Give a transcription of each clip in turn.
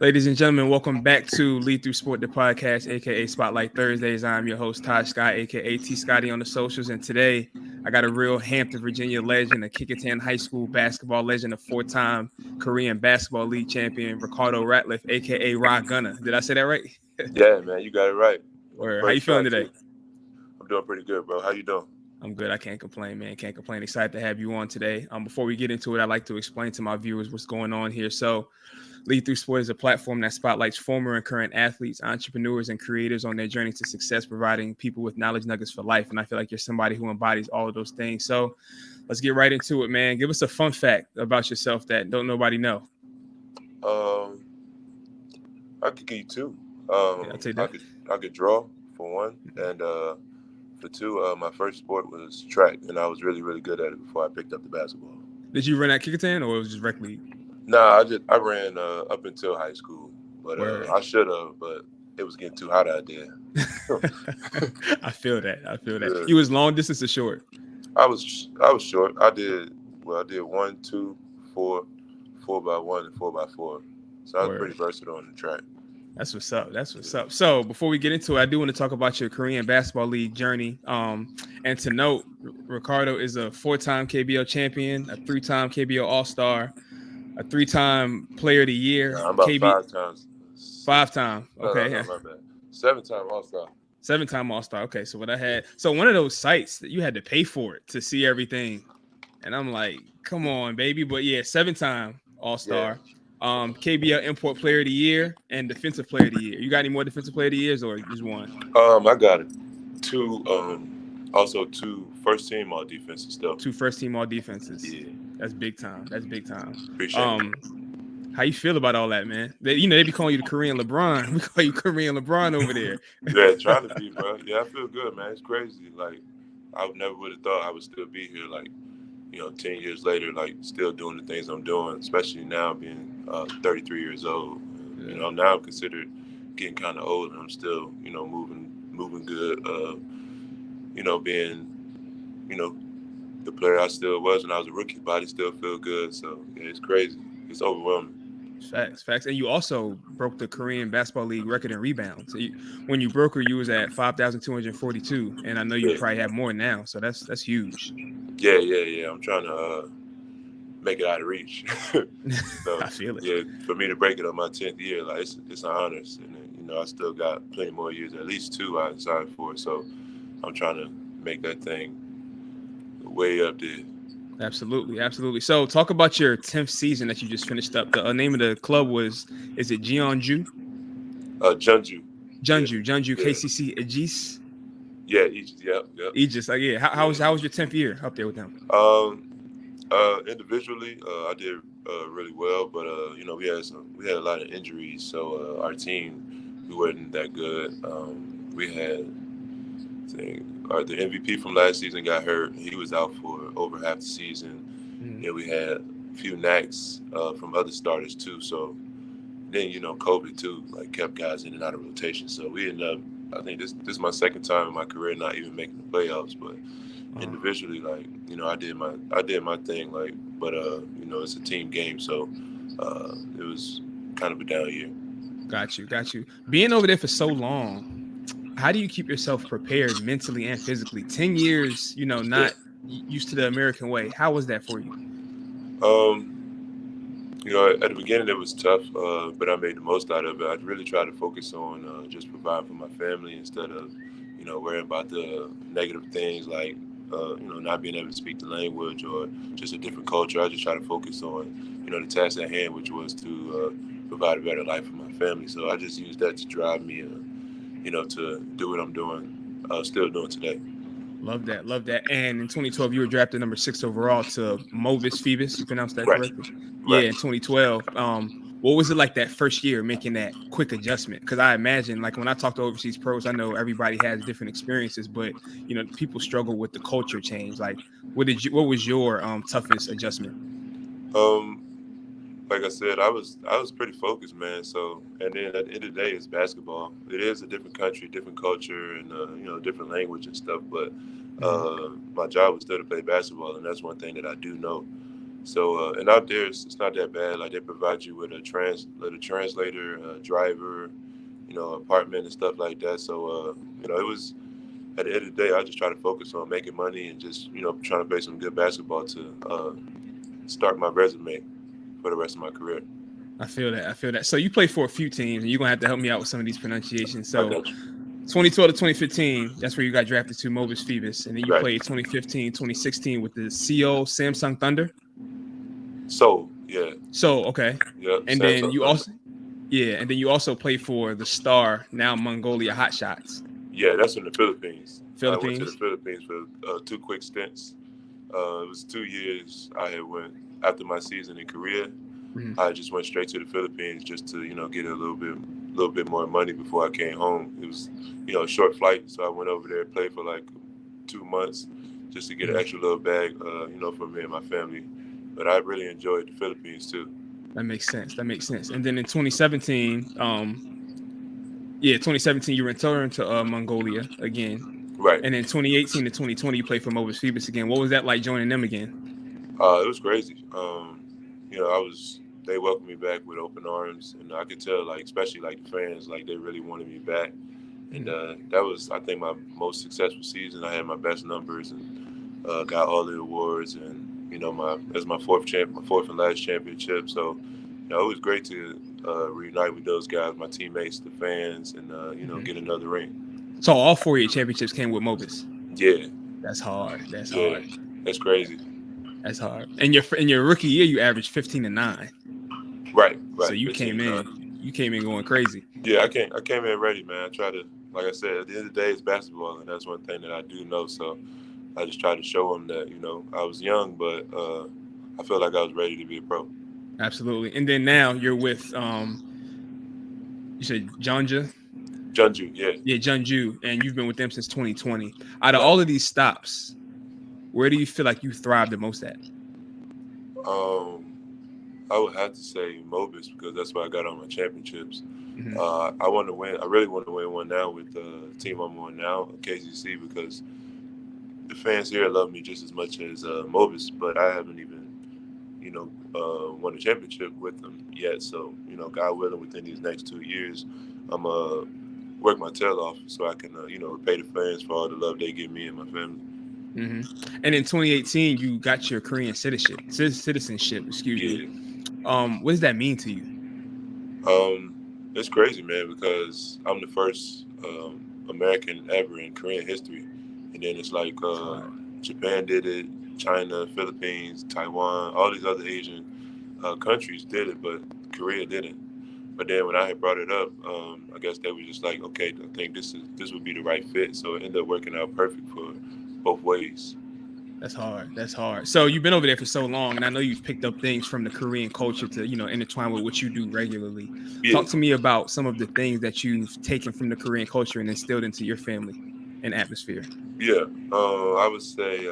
Ladies and gentlemen, welcome back to Lead Through Sport, the podcast, aka Spotlight Thursdays. I'm your host, Todd Scott, aka T Scotty on the socials. And today I got a real Hampton, Virginia legend, a Kickingham High School basketball legend, a four-time Korean Basketball League champion, Ricardo Ratliffe, aka Rod Gunner. Did I say that right? Yeah, man, you got it right. How you feeling today? Too. I'm doing pretty good, bro. How you doing? I'm good. I can't complain, man. Can't complain. Excited to have you on today. Before we get into it, I'd like to explain to my viewers what's going on here. So Lead Through Sport is a platform that spotlights former and current athletes, entrepreneurs, and creators on their journey to success, providing people with knowledge nuggets for life. And I feel like you're somebody who embodies all of those things. So let's get right into it, man. Give us a fun fact about yourself that don't nobody know. I could give you two. I'll take that. I could draw for one, and for two, my first sport was track, and I was really, really good at it before I picked up the basketball. Did you run at Kickingham or it was just rec league? Nah, I ran up until high school, but I should have, but it was getting too hot out there. I feel that. Yeah. You was long distance or short? I was short. I did 1, 2, 4, 4x1, and 4x4. So I was pretty versatile on the track. That's what's up. So before we get into it, I do want to talk about your Korean Basketball League journey. And to note, Ricardo is a 4-time KBL champion, a 3-time KBL All-Star, a 3-time Player of the Year. I'm about 5 times. 5-time. Okay. No, my bad. 7-time All-Star. 7-time All-Star. Okay. So what I had. So one of those sites that you had to pay for it to see everything. And I'm like, come on, baby. But yeah, 7-time All-Star. Yeah. KBL Import Player of the Year and Defensive Player of the Year. You got any more Defensive Player of the Years or just one? I got it. 2. Also 2 first team all defenses stuff. 2 first team all defenses. Yeah, that's big time. Appreciate it. How you feel about all that, man? They be calling you the Korean LeBron. We call you Korean LeBron over there. Yeah, trying to be, bro. Yeah, I feel good, man. It's crazy. Like I never would have thought I would still be here. Like 10 years later, like still doing the things I'm doing, especially now being 33 years old. Yeah. Now I'm considered getting kind of old, and I'm still, moving good. Being, the player I still was when I was a rookie, body still feel good. So yeah, it's crazy. It's overwhelming. Facts. And you also broke the Korean Basketball League record in rebounds. So when you broke her, you was at 5,242, and I know you probably have more now. So that's huge. Yeah. I'm trying to make it out of reach. So, I feel it. Yeah, for me to break it on my 10th year, like it's an honor. And I still got plenty more years, at least 2 I signed for. So I'm trying to make that thing way up there. Absolutely. So talk about your 10th season that you just finished up. The name of the club is it Jeonju? Jeonju. Jeonju, KCC Egis. Yeah, Egis. Yep. Egis. Yeah. How was your 10th year up there with them? Individually, I did really well, but we had a lot of injuries, so our team, we wasn't that good. We had the MVP from last season got hurt. He was out for over half the season. Mm-hmm. And we had a few knacks from other starters too. So then COVID too, like kept guys in and out of rotation. So we ended up, I think this is my second time in my career not even making the playoffs, but individually, like, I did my thing, like, but it's a team game, so it was kind of a down year. Got you. Being over there for so long, how do you keep yourself prepared mentally and physically? 10 years, not used to the American way. How was that for you? At the beginning it was tough, but I made the most out of it. I really tried to focus on just providing for my family instead of, worrying about the negative things like, not being able to speak the language or just a different culture. I just try to focus on, the task at hand, which was to provide a better life for my family. So I just used that to drive me, to do what I'm doing, still doing today. Love that. And in 2012, you were drafted number 6 overall to Movis Phoebus. You pronounced that correctly? Yeah, in 2012. What was it like that first year making that quick adjustment? Because I imagine, like, when I talk to overseas pros, I know everybody has different experiences, but people struggle with the culture change. Like, what was your toughest adjustment? Like I said, I was pretty focused, man. So, and then at the end of the day, it's basketball. It is a different country, different culture, and different language and stuff. But my job was still to play basketball, and that's one thing that I do know. So and out there it's not that bad. Like they provide you with a translator, a driver, apartment and stuff like that. So it was at the end of the day, I just try to focus on making money and just trying to play some good basketball to start my resume for the rest of my career. I feel that. So you play for a few teams, and you're gonna have to help me out with some of these pronunciations. I So got you. 2012 to 2015, that's where you got drafted to Mobis Phoebus, and then you Right. played 2015, 2016 with the CO Samsung Thunder. So yeah. So okay, Yeah. and then you also play for the Star, now Mongolia Hotshots. Yeah, that's in the Philippines. I went to the Philippines. Philippines for 2 quick stints. It was 2 years. I had went after my season in Korea. Mhm. I just went straight to the Philippines just to get a little bit more money before I came home. It was a short flight, so I went over there, played for like 2 months just to get an extra little bag, for me and my family. But I really enjoyed the Philippines too. That makes sense. And then in 2017, 2017 you returned to Mongolia again. Right. And then 2018 to 2020 you played for Mobis Phoebus again. What was that like joining them again? It was crazy. They welcomed me back with open arms, and I could tell, like, especially like the fans, like they really wanted me back. And that was, I think, my most successful season. I had my best numbers and got all the awards, and that's my fourth and last championship. So, it was great to reunite with those guys, my teammates, the fans, and get another ring. So all 4 of your championships came with Mobis. Yeah, that's hard. That's crazy. That's hard. And in your rookie year, you averaged 15 and 9. Right. So you came in going crazy. Yeah, I came in ready, man. I try to, like I said, at the end of the day, it's basketball, and that's one thing that I do know. So I just tried to show them that, I was young, but I feel like I was ready to be a pro. Absolutely. And then now you're with, you said Jeonju? Jeonju, yeah. Yeah, Jeonju, and you've been with them since 2020. Out of all of these stops, where do you feel like you thrived the most at? I would have to say Mobis because that's where I got all my championships. I want to win. I really want to win one now with the team I'm on now, KCC, because the fans here love me just as much as Mobis, but I haven't even, won a championship with them yet. So, God willing, within these next 2 years, I'm work my tail off so I can, repay the fans for all the love they give me and my family. And in 2018, you got your Korean citizenship. Excuse me. What does that mean to you? It's crazy, man, because I'm the first American ever in Korean history, and then it's like Japan did it, China, Philippines, Taiwan, all these other Asian countries did it, but Korea didn't. But then when I had brought it up, I guess they were just like, okay, I think this would be the right fit. So it ended up working out perfect for both ways. That's hard. So you've been over there for so long, and I know you've picked up things from the Korean culture to, intertwine with what you do regularly. Yeah. Talk to me about some of the things that you've taken from the Korean culture and instilled into your family and atmosphere. Yeah, I would say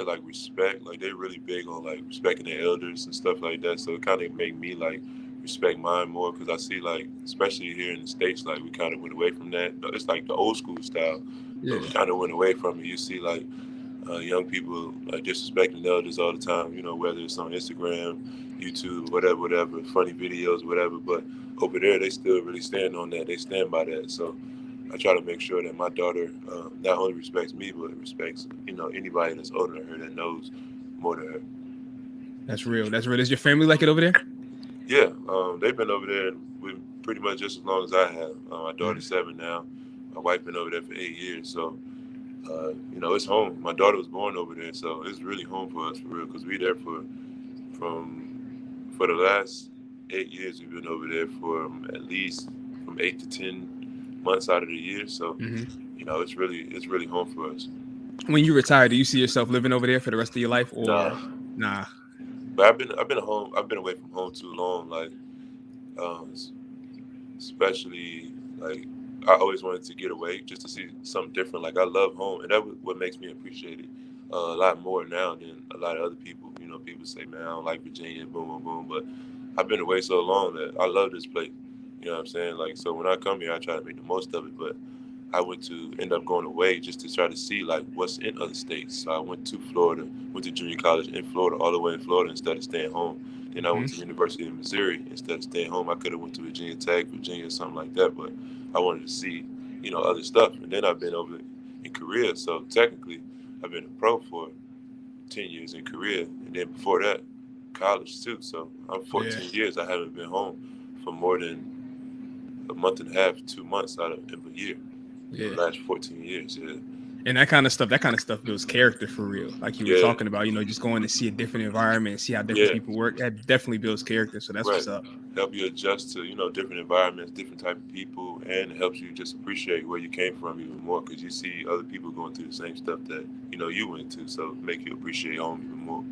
like respect. Like they're really big on like respecting their elders and stuff like that. So it kind of made me like respect mine more because I see like, especially here in the States, like we kind of went away from that. It's like the old school style, but we kind of went away from it. You see like young people like disrespecting the elders all the time, whether it's on Instagram, YouTube, whatever, funny videos, whatever. But over there, they still really stand on that. They stand by that. So I try to make sure that my daughter not only respects me, but respects, anybody that's older than her that knows more than her. That's real. Is your family like it over there? Yeah, they've been over there with pretty much just as long as I have. My daughter's 7 now. My wife been over there for 8 years. So, it's home. My daughter was born over there, so it's really home for us for real. Because we there for the last 8 years. We've been over there for at least from 8 to 10 months out of the year. So, it's really home for us. When you retire, do you see yourself living over there for the rest of your life, or nah? But I've been home. I've been away from home too long. Like, especially like. I always wanted to get away just to see something different. Like I love home, and that's what makes me appreciate it a lot more now than a lot of other people. People say, "Man, I don't like Virginia," boom, boom, boom. But I've been away so long that I love this place. You know what I'm saying? Like, so when I come here, I try to make the most of it. But I end up going away just to try to see like what's in other states. So I went to Florida, went to junior college in Florida, all the way in Florida instead of staying home. Then I went to University of Missouri instead of staying home. I could have went to Virginia Tech, Virginia, something like that, but I wanted to see, other stuff. And then I've been over in Korea. So technically, I've been a pro for 10 years in Korea, and then before that, college too. So I'm 14 years. I haven't been home for more than a month and a half, 2 months out of a year. The last 14 years, And that kind of stuff builds character for real. Like you were talking about, just going to see a different environment, see how different people work. That definitely builds character. So that's what's up. Help you adjust to, different environments, different type of people, and it helps you just appreciate where you came from even more because you see other people going through the same stuff that, you went to. So make you appreciate home even more.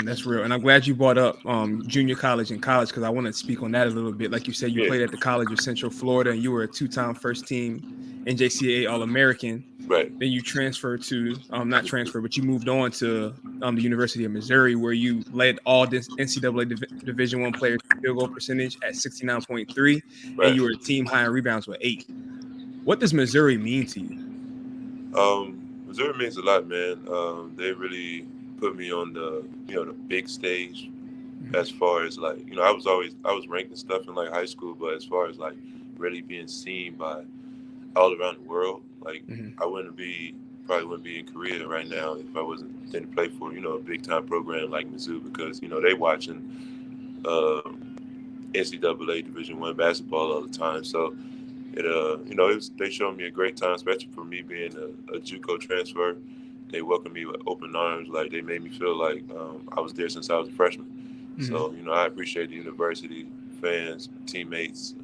That's real. And I'm glad you brought up junior college and college because I want to speak on that a little bit. Like you said, you played at the College of Central Florida and you were a 2-time first team NJCAA All-American. Right. Then you transferred to, but you moved on to the University of Missouri where you led all this NCAA Division I players field goal percentage at 69.3 and you were team high in rebounds with 8. What does Missouri mean to you? Missouri means a lot, man. They really put me on the big stage as far as like, I was ranked and stuff in like high school, but as far as like really being seen by all around the world, like I probably wouldn't be in Korea right now if I didn't play for, a big time program like Mizzou because, they watching NCAA Division I basketball all the time. So they showed me a great time, especially for me being a JUCO transfer. They welcomed me with open arms. Like they made me feel like I was there since I was a freshman. So I appreciate the university, fans, teammates,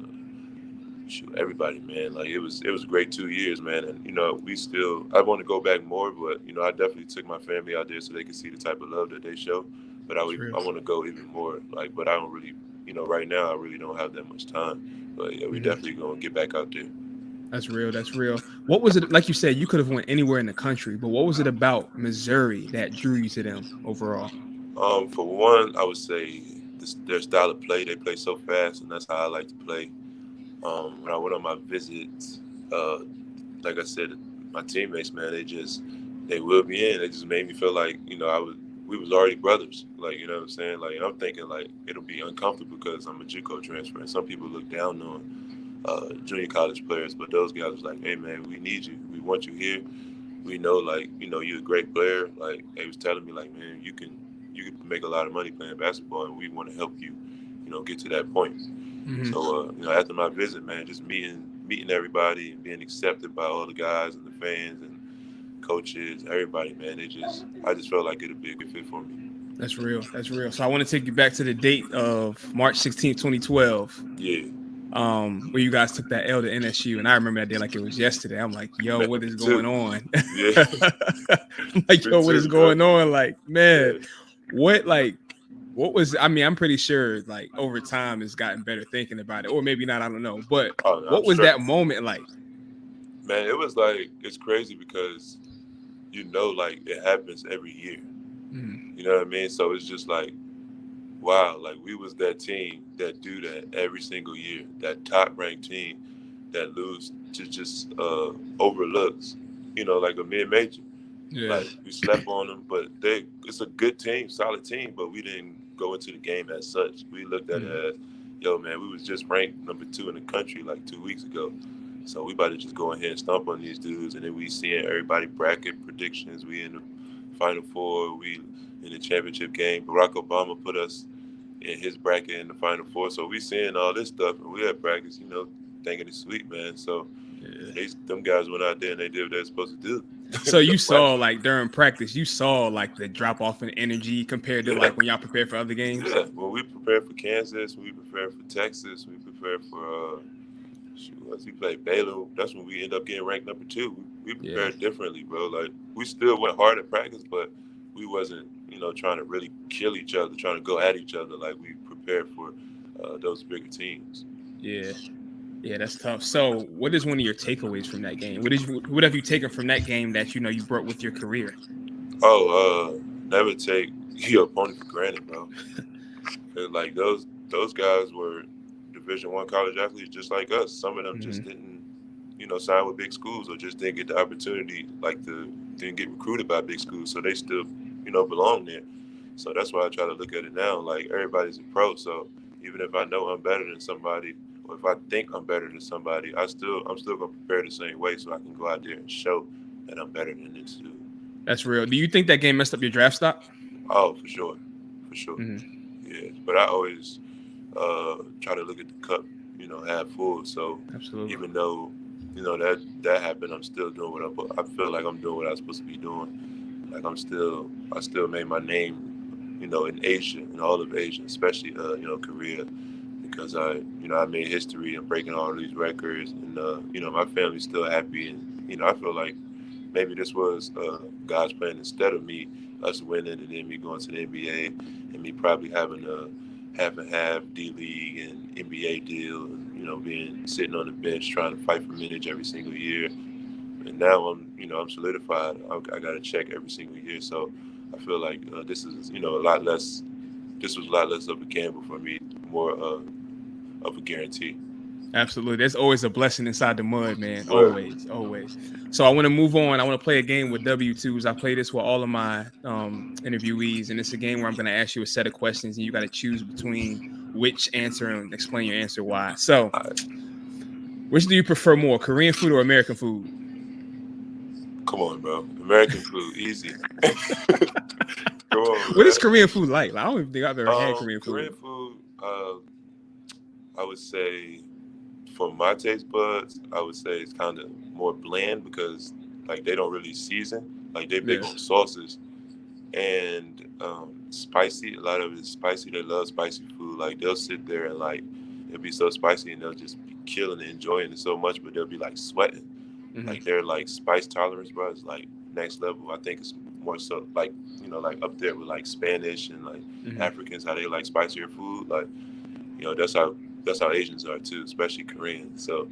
everybody, man. Like it was a great 2 years, man. And I want to go back more, but I definitely took my family out there so they could see the type of love that they show. But I want to go even more. Like, but I don't really, right now I really don't have that much time. But yeah, we definitely gonna get back out there. That's real. That's real. What was it like? You said you could have went anywhere in the country, but what was it about Missouri that drew you to them overall? For one, I would say their style of play. They play so fast, and that's how I like to play. When I went on my visits, like I said, my teammates, man, they wheeled me in. They just made me feel like we was already brothers. Like what I'm saying. Like I'm thinking like it'll be uncomfortable because I'm a JUCO transfer, and some people look down on junior college players, but those guys was like, hey man, we need you. We want you here. We know you're a great player. Like they was telling me like, man, you can make a lot of money playing basketball and we want to help you, get to that point. So after my visit, man, just meeting everybody and being accepted by all the guys and the fans and coaches, everybody, man, I just felt like it'd be a good fit for me. That's real. That's real. So I want to take you back to the date of March 16th, 2012. Yeah. Where you guys took that L to NSU, and I remember that day like it was yesterday. I'm like, yo, man, what is going on? Yeah. Like, yo, what is going on? Like, man, what was, I mean, I'm pretty sure like over time it's gotten better thinking about it, or maybe not, I don't know. But what was that moment like? Man, it was like, it's crazy because, like it happens every year. You know what I mean? So it's just like, wow, like we was that team that do that every single year, that top ranked team that lose to just overlooks, like a mid-major. Yeah. Like we slept on them, but it's a good team, solid team, but we didn't go into the game as such. We looked at it as, yo man, we was just ranked number 2 in the country like 2 weeks ago. So we about to just go ahead and stomp on these dudes, and then we seeing everybody bracket predictions. We in the Final Four, we in the championship game. Barack Obama put us in his bracket in the Final Four. So we seeing all this stuff, and we at practice, thinking it's sweet, man. So them guys went out there and they did what they're supposed to do. So you saw like during practice, you saw like the drop off in energy compared to like when y'all prepared for other games? Yeah, when we prepared for Kansas, we prepared for Texas, we prepared for we played Baylor. That's when we end up getting ranked number 2. We prepared differently, bro. Like we still went hard at practice, but we wasn't, trying to really kill each other, trying to go at each other. Like we prepared for those bigger teams. Yeah, that's tough. So, what is one of your takeaways from that game? What have you taken from that game that you brought with your career? Never take your opponent for granted, bro. Like those guys were Division I college athletes just like us. Some of them just didn't sign with big schools or just didn't get the opportunity, didn't get recruited by big schools, so they still, belong there. So that's why I try to look at it now. Like everybody's a pro, so even if I know I'm better than somebody, or if I think I'm better than somebody, I'm still gonna prepare the same way so I can go out there and show that I'm better than this dude. That's real. Do you think that game messed up your draft stock? Oh, for sure, for sure. Mm-hmm. Yeah, but I always try to look at the cup, half full. So Absolutely. even though, that happened, I'm still doing I feel like I'm doing what I'm supposed to be doing. Like I still made my name, in Asia, in all of Asia, especially, Korea, because I made history and breaking all these records, and my family's still happy, and I feel like maybe this was God's plan instead of us winning and then me going to the NBA and me probably having a half and half D League and NBA deal, and being sitting on the bench trying to fight for minutes every single year. And now I'm solidified. I got a check every single year, so I feel like this is a lot less. This was a lot less of a gamble for me, more of a guarantee. Absolutely. There's always a blessing inside the mud, man. Right. Always, always. So I want to move on. I want to play a game with W2s. I play this with all of my interviewees, and it's a game where I'm going to ask you a set of questions, and you got to choose between which answer and explain your answer why. So, which do you prefer more, Korean food or American food? Come on, bro. American food, easy. Come on, What is man. Korean food like? I don't even think I've ever had Korean Korean food. food, I would say, for my taste buds, I would say it's kind of more bland because like they don't really season. Like they big on sauces and spicy. A lot of it is spicy. They love spicy food. Like they'll sit there and like it'll be so spicy and they'll just be killing it, enjoying it so much, but they'll be like sweating. Mm-hmm. Like their like spice tolerance, bro, is like next level. I think it's more so like like up there with like Spanish and like Africans, how they like spicier food. Like that's how Asians are too, especially Korean. So,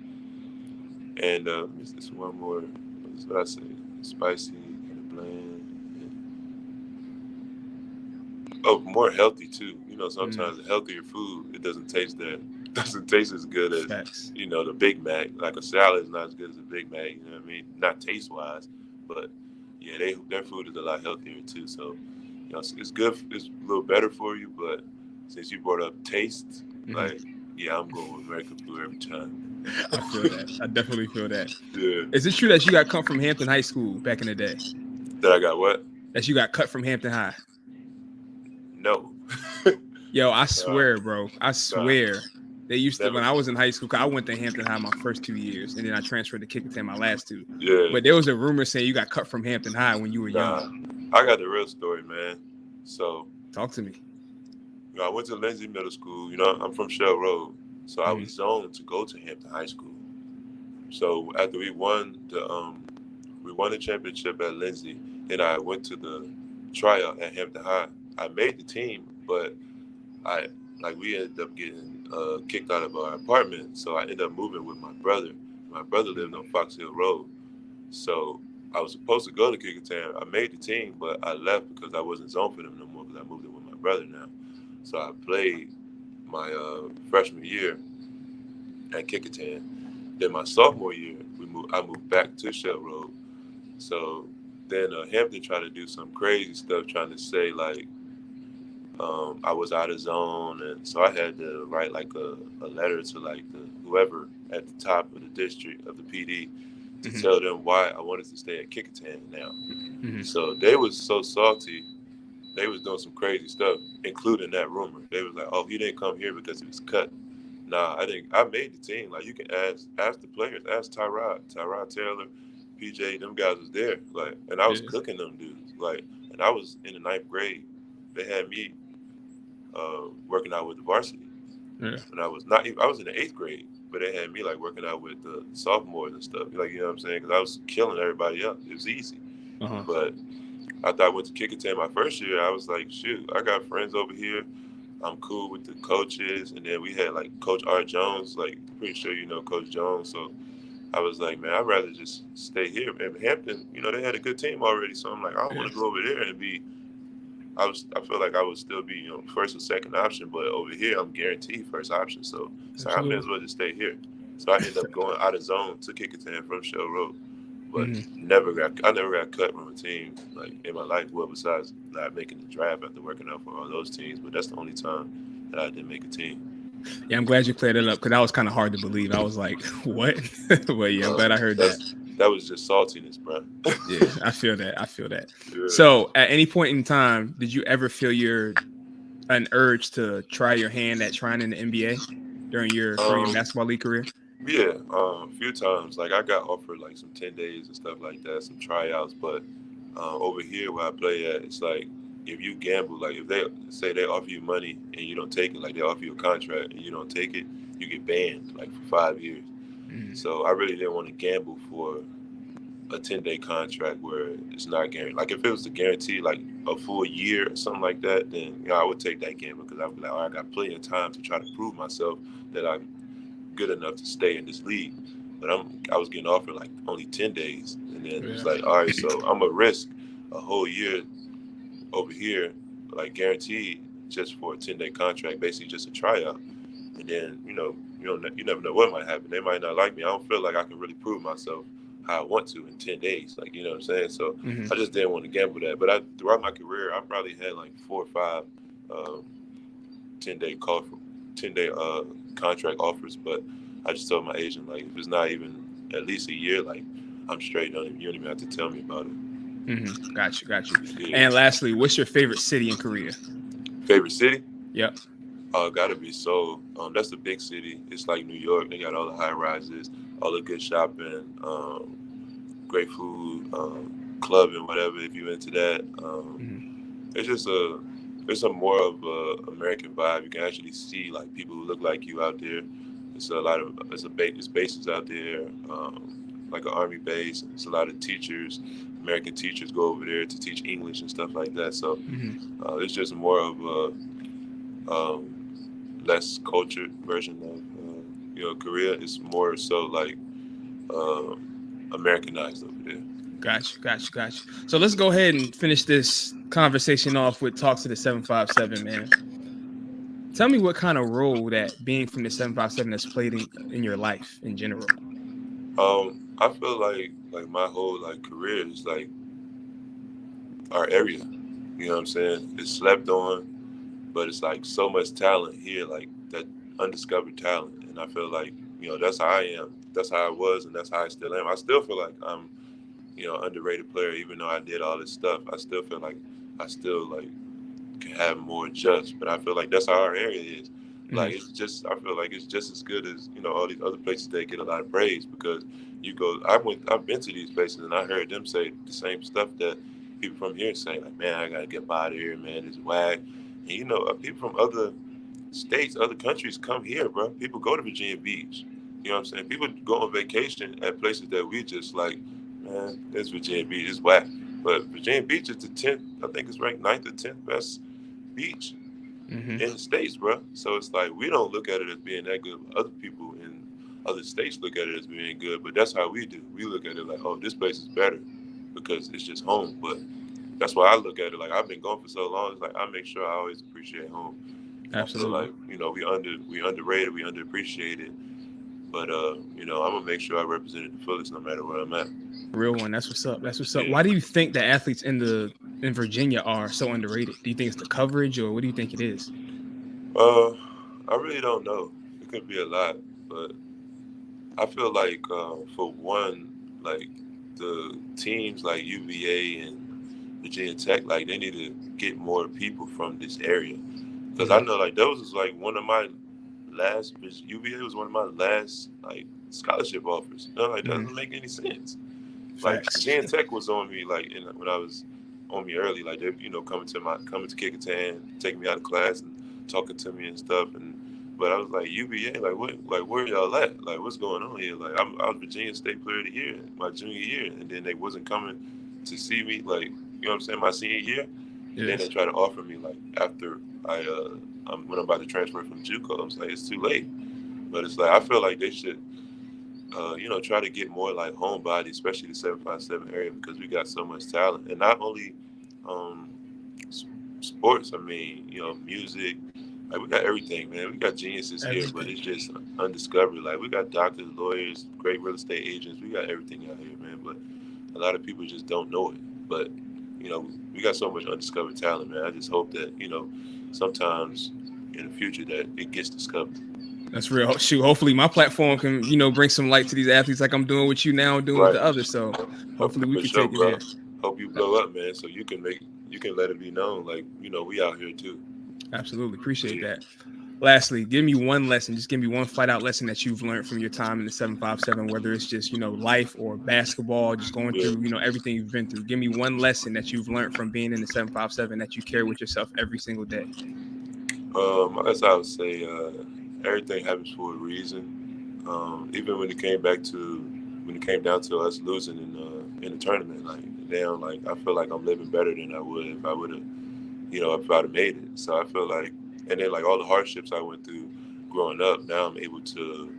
and this one more. What did I say? Spicy and bland. Oh, more healthy too. Sometimes the healthier food, it doesn't taste as good as Facts. The Big Mac. Like a salad is not as good as a Big Mac. You know what I mean? Not taste wise, but yeah, their food is a lot healthier too. So, it's good. It's a little better for you, but since you brought up taste, like. Yeah, I'm going with American food every time. I feel that. I definitely feel that. Yeah. Is it true that you got cut from Hampton High School back in the day? That I got what? That you got cut from Hampton High? No. Yo, I swear, bro. I swear. They used to, Never. when I was in high school, 'cause I went to Hampton High my first 2 years, and then I transferred to Kickinton my last 2. Yeah. But there was a rumor saying you got cut from Hampton High when you were young. I got the real story, man. So. Talk to me. I went to Lindsay Middle School. I'm from Shell Road. So I was zoned to go to Hampton High School. So after we won the championship at Lindsay, then I went to the tryout at Hampton High. I made the team, but we ended up getting kicked out of our apartment. So I ended up moving with my brother. My brother lived on Fox Hill Road. So I was supposed to go to Kickinton. I made the team, but I left because I wasn't zoned for them no more because I moved in with my brother now. So I played my freshman year at Kickinton. Then my sophomore year, I moved back to Shell Road. So then Hampton tried to do some crazy stuff, trying to say like I was out of zone, and so I had to write like a letter to like whoever at the top of the district of the PD to tell them why I wanted to stay at Kickinton now. So they was so salty. They was doing some crazy stuff, including that rumor. They was like, "Oh, he didn't come here because he was cut." Nah, I didn't. I made the team. Like you can ask the players, ask Tyrod Taylor, PJ. Them guys was there. Like, and I was cooking them dudes. Like, and I was in the 9th grade. They had me working out with the varsity. Yeah. And I was in the 8th grade, but they had me like working out with the sophomores and stuff. Like, you know what I'm saying? Because I was killing everybody else. It was easy. But after I went to Kickinton my first year, I was like, shoot, I got friends over here. I'm cool with the coaches. And then we had like Coach Art Jones, like pretty sure you know Coach Jones. So I was like, man, I'd rather just stay here. And Hampton, they had a good team already. So I'm like, I don't want to go over there and be. I feel like I would still be, first or second option, but over here I'm guaranteed first option. So I may as well just stay here. So I ended up going out of zone to Kickingham from Shell Road, but Mm-hmm. I never got cut from a team like in my life. Well, besides not making the draft after working out for all those teams, but that's the only time that I didn't make a team. Yeah, I'm glad you cleared it up because that was kind of hard to believe. I was like, what? But yeah, I'm glad I heard that. That was just saltiness, bro. Yeah, I feel that. I feel that. Yeah. So, at any point in time, did you ever feel an urge to try your hand at trying in the NBA during your Korean basketball league career? Yeah, a few times. Like I got offered like some 10 days and stuff like that, some tryouts. But over here where I play at, it's like if you gamble, like if they say they offer you money and you don't take it, like they offer you a contract and you don't take it, you get banned like for 5 years. Mm. So I really didn't want to gamble for a 10-day contract where it's not guaranteed. Like if it was to guarantee like a full year or something like that, then I would take that gamble because I'd be like, I got plenty of time to try to prove myself that I'm good enough to stay in this league. But I was getting offered like only 10 days. And then it's like, all right, so I'm going to risk a whole year over here, like guaranteed just for a 10-day contract, basically just a tryout. And then, you never know what might happen. They might not like me. I don't feel like I can really prove myself how I want to in 10 days. Like, you know what I'm saying? So I just didn't want to gamble that. But throughout my career, I probably had like 4 or 5 10-day call for 10-day contract offers. But I just told my agent, like, if it's not even at least a year, like, I'm straight. You don't even have to tell me about it. Mm-hmm. Got you. Yeah. And lastly, what's your favorite city in Korea? Favorite city? Yep. Gotta be Seoul. That's the big city. It's like New York. They got all the high rises, all the good shopping, great food, clubbing, whatever. If you're into that, it's just it's a more of a American vibe. You can actually see like people who look like you out there. It's a lot of it's bases out there, like an army base. It's a lot of teachers. American teachers go over there to teach English and stuff like that. So it's just more of a less cultured version of Korea. It's more so like Americanized over there. Got you. So let's go ahead and finish this conversation off with talks to the 757, man. Tell me what kind of role that being from the 757 has played in your life in general. I feel like my whole like career is like our area. You know what I'm saying? It's slept on, but it's like so much talent here, like that undiscovered talent. And I feel like, that's how I am. That's how I was, and that's how I still am. I still feel like I'm, underrated player, even though I did all this stuff. I still feel like I still like can have more just. But I feel like that's how our area is. Like I feel like it's just as good as all these other places that get a lot of praise because I've been to these places and I heard them say the same stuff that people from here say, like, man, I gotta get out of here, man, it's whack. And people from other states, other countries come here, bro. People go to Virginia Beach. You know what I'm saying? People go on vacation at places that we just like, man, it's Virginia Beach, it's whack. But Virginia Beach is the 10th, I think it's ranked 9th or 10th best beach in the States, bro. So it's like, we don't look at it as being that good. Other people in other states look at it as being good, but that's how we do. We look at it like, oh, this place is better because it's just home. But that's why I look at it like I've been gone for so long. It's like I make sure I always appreciate home. Absolutely. I feel like, we underrated, we underappreciated. But I'm gonna make sure I represent it the fullest no matter where I'm at. Real one. That's what's up. Yeah. Why do you think that athletes in Virginia are so underrated? Do you think it's the coverage, or what do you think it is? I really don't know. It could be a lot, but I feel like for one, like the teams like UVA and Virginia Tech, like they need to get more people from this area. Because I know like those is like one of my UVA was one of my last like scholarship offers. Like that doesn't make any sense. Like Virginia Tech was on me like when I was on me early, like they coming to Kickingham, taking me out of class and talking to me and stuff. But I was like, UVA, like where y'all at? Like what's going on here? Like I was Virginia State Player of the Year my junior year, and then they wasn't coming to see me like what I'm saying, my senior year. And then they try to offer me like after when I'm about to transfer from JUCO. I was like, it's too late. But it's like I feel like they should try to get more like homebody, especially the 757 area, because we got so much talent. And not only sports, I mean, music, Like, we got everything, man. We got geniuses here, but it's just undiscovered. Like, we got doctors, lawyers, great real estate agents. We got everything out here, man. But a lot of people just don't know it. But, you know, we got so much undiscovered talent, man. I just hope that, you know, sometimes in the future that it gets discovered. That's real. Shoot, hopefully my platform can, you know, bring some light to these athletes like I'm doing with you now, doing with the others. So hopefully we can take it there. Hope you blow up, man, so you can let it be known, like, you know, we out here too. Absolutely. Appreciate that. Lastly, give me one lesson. Just give me one flat out lesson that you've learned from your time in the 757, whether it's just, you know, life or basketball, just going through, you know, everything you've been through. Give me one lesson that you've learned from being in the 757 that you carry with yourself every single day. I guess I would say everything happens for a reason. Even when it came down to us losing in the tournament, like now, like I feel like I'm living better than I would if I would have, you know, if I'd have made it. So I feel like, and then like all the hardships I went through growing up, now I'm able to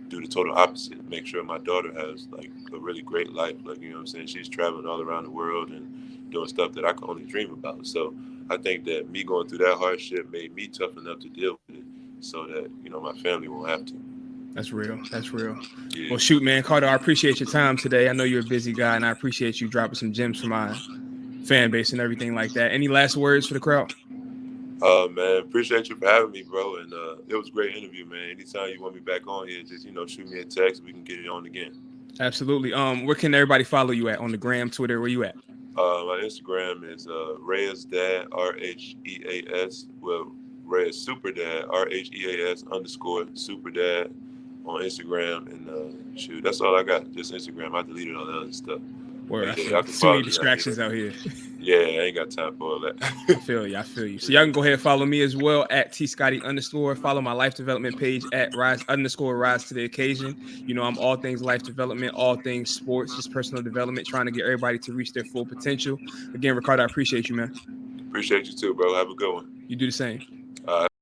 do the total opposite. Make sure my daughter has like a really great life. Like, you know what I'm saying? She's traveling all around the world and doing stuff that I can only dream about. So I think that me going through that hardship made me tough enough to deal with it so that, you know, my family won't have to. That's real. That's real. Yeah. Well, shoot, man, Carter, I appreciate your time today. I know you're a busy guy, and I appreciate you dropping some gems for my fan base and everything like that. Any last words for the crowd? Man, appreciate you for having me, bro. And it was a great interview, man. Anytime you want me back on here, just, you know, shoot me a text. We can get it on again. Absolutely. Where can everybody follow you at? On the gram, Twitter, where you at? My Instagram is Reyes Dad, RHEAS. Well, Reyes Super Dad, RHEAS _ Super Dad on Instagram. And shoot, that's all I got. Just Instagram. I deleted all the other stuff. Word, yeah, too many distractions out here. Yeah, I ain't got time for all that. I feel you. So y'all can go ahead and follow me as well at tscotty_. Follow my life development page at rise to the occasion. You know, I'm all things life development, all things sports, just personal development, trying to get everybody to reach their full potential. Again, Ricardo, I appreciate you, man. Appreciate you too, bro. Have a good one. You do the same.